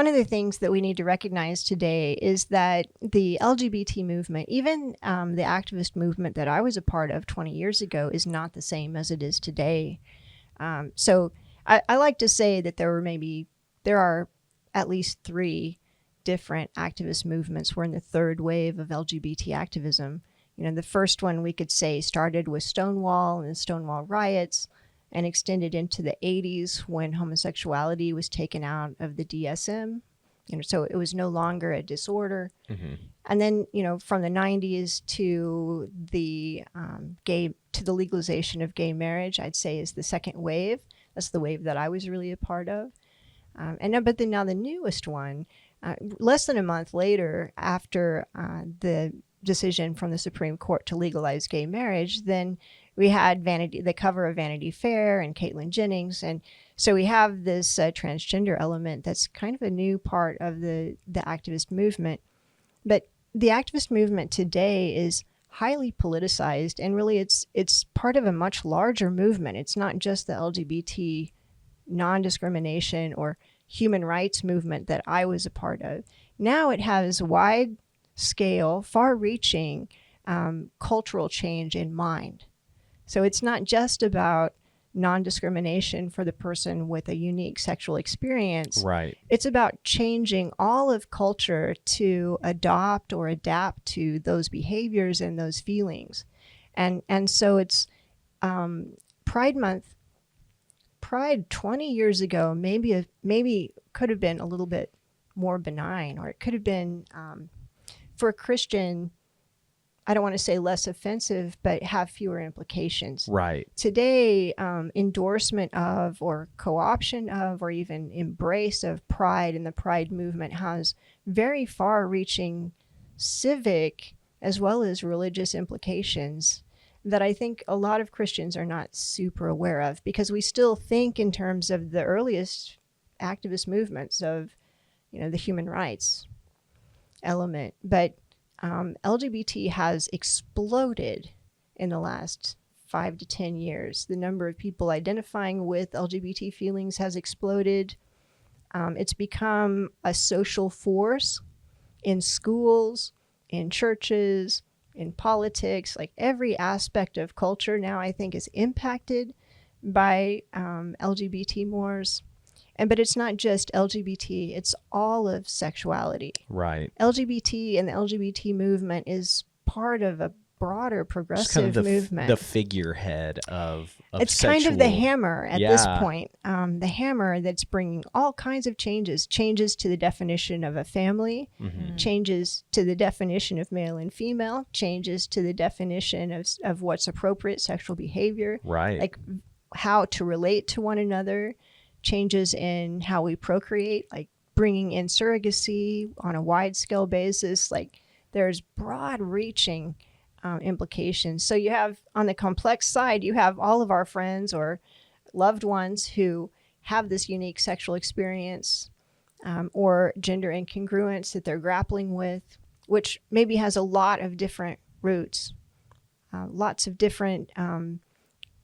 one of the things that we need to recognize today is that the LGBT movement, even the activist movement that I was a part of 20 years ago, is not the same as it is today. So I like to say that there are at least 3 different activist movements. We're in the 3rd wave of LGBT activism. You know, the first one we could say started with Stonewall and the Stonewall riots and extended into the 80s when homosexuality was taken out of the DSM. You know, so it was no longer a disorder. Mm-hmm. And then, you know, from the 90s to the legalization of gay marriage, I'd say is the 2nd wave. That's the wave that I was really a part of. But now the newest one, less than a month later after the decision from the Supreme Court to legalize gay marriage, then we had the cover of Vanity Fair and Caitlin Jennings. And so we have this transgender element that's kind of a new part of the activist movement. But the activist movement today is highly politicized, and really it's part of a much larger movement. It's not just the LGBT non-discrimination or human rights movement that I was a part of. Now it has wide scale, far-reaching cultural change in mind. So it's not just about non-discrimination for the person with a unique sexual experience. Right. It's about changing all of culture to adopt or adapt to those behaviors and those feelings. And so it's Pride Month. Pride 20 years ago maybe could have been a little bit more benign, or it could have been for a Christian, I don't want to say less offensive, but have fewer implications. Right. Today, endorsement of or co-option of or even embrace of pride and the pride movement has very far-reaching civic as well as religious implications that I think a lot of Christians are not super aware of, because we still think in terms of the earliest activist movements of, you know, the human rights element. But LGBT has exploded in the last 5 to 10 years. The number of people identifying with LGBT feelings has exploded. It's become a social force in schools, in churches, in politics. Like every aspect of culture now, I think, is impacted by LGBT mores. But it's not just LGBT, it's all of sexuality. Right. LGBT and the LGBT movement is part of a broader progressive movement. The figurehead of it's sexual... kind of the hammer at this point. The hammer that's bringing all kinds of changes to the definition of a family, mm-hmm. changes to the definition of male and female, changes to the definition of what's appropriate sexual behavior. Right. Like how to relate to one another, changes in how we procreate, like bringing in surrogacy on a wide scale basis. Like there's broad reaching implications. So you have, on the complex side, you have all of our friends or loved ones who have this unique sexual experience or gender incongruence that they're grappling with, which maybe has a lot of different roots, lots of different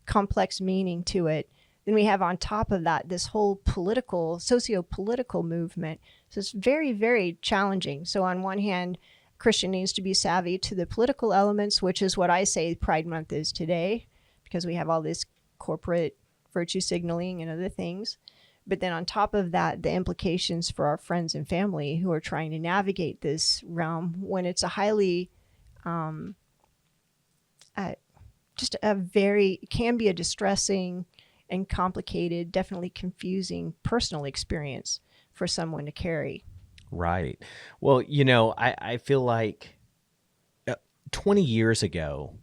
complex meaning to it. Then we have on top of that this whole socio-political movement. So it's very, very challenging. So on one hand, Christian needs to be savvy to the political elements, which is what I say Pride Month is today, because we have all this corporate virtue signaling and other things. But then on top of that, the implications for our friends and family who are trying to navigate this realm when it's a highly, can be a distressing and complicated, definitely confusing personal experience for someone to carry. Right. Well, you know, I feel like 20 years ago,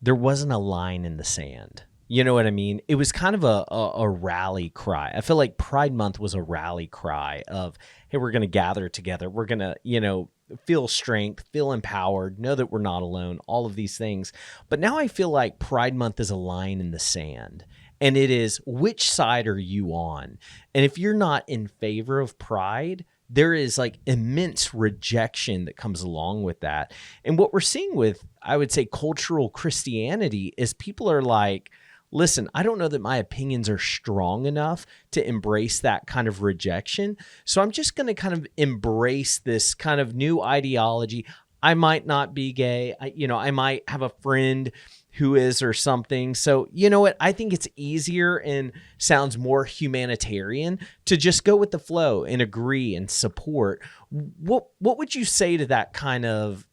there wasn't a line in the sand. You know what I mean? It was kind of a rally cry. I feel like Pride Month was a rally cry of, hey, we're going to gather together. We're going to, you know, feel strength, feel empowered, know that we're not alone, all of these things. But now I feel like Pride Month is a line in the sand. And it is, which side are you on? And if you're not in favor of pride, there is like immense rejection that comes along with that. And what we're seeing with, I would say, cultural Christianity is people are like, listen, I don't know that my opinions are strong enough to embrace that kind of rejection. So I'm just going to kind of embrace this kind of new ideology. I might not be gay. I might have a friend who is or something. So, you know what? I think it's easier and sounds more humanitarian to just go with the flow and agree and support. What would you say to that kind of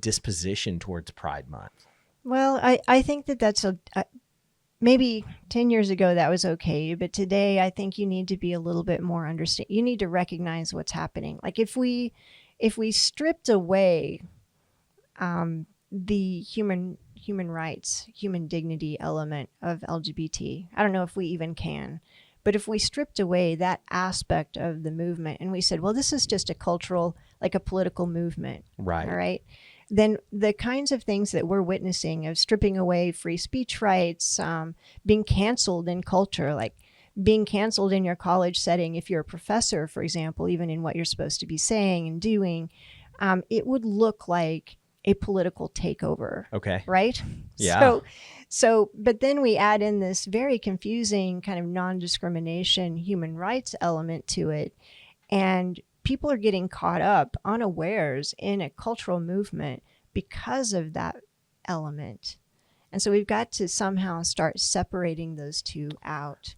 disposition towards Pride Month? Well, I think that's maybe 10 years ago that was okay, but today I think you need to be a little bit more understand. You need to recognize what's happening. Like if we stripped away the human rights, human dignity element of LGBT, I don't know if we even can, but if we stripped away that aspect of the movement and we said, well, this is just a cultural, like a political movement, Right. all right, then the kinds of things that we're witnessing of stripping away free speech rights, being canceled in culture, like being canceled in your college setting, if you're a professor, for example, even in what you're supposed to be saying and doing, it would look like a political takeover. Okay. Right? Yeah. But then we add in this very confusing kind of non-discrimination human rights element to it. And people are getting caught up unawares in a cultural movement because of that element. And so we've got to somehow start separating those two out.